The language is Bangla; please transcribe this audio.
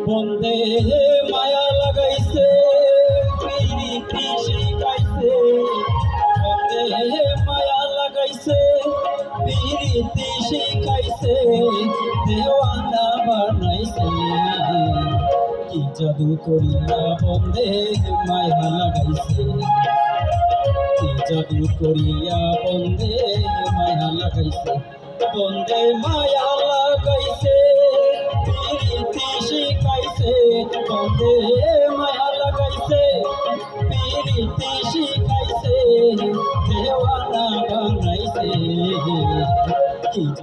বন্দে মায়া লাগাইছে প্রীতি শিখাইছে বন্দে মায়া লাগাইছে প্রীতি শিখাইছে দেওয়ানা বানাইছে কি জাদু করিয়া বন্দে মায়া লাগাইছে কি জাদু করিয়া বন্দে মায়া লাগাইছে বন্দে মায়া লাগাইছে প্রীতি শিখাইছে বন্দে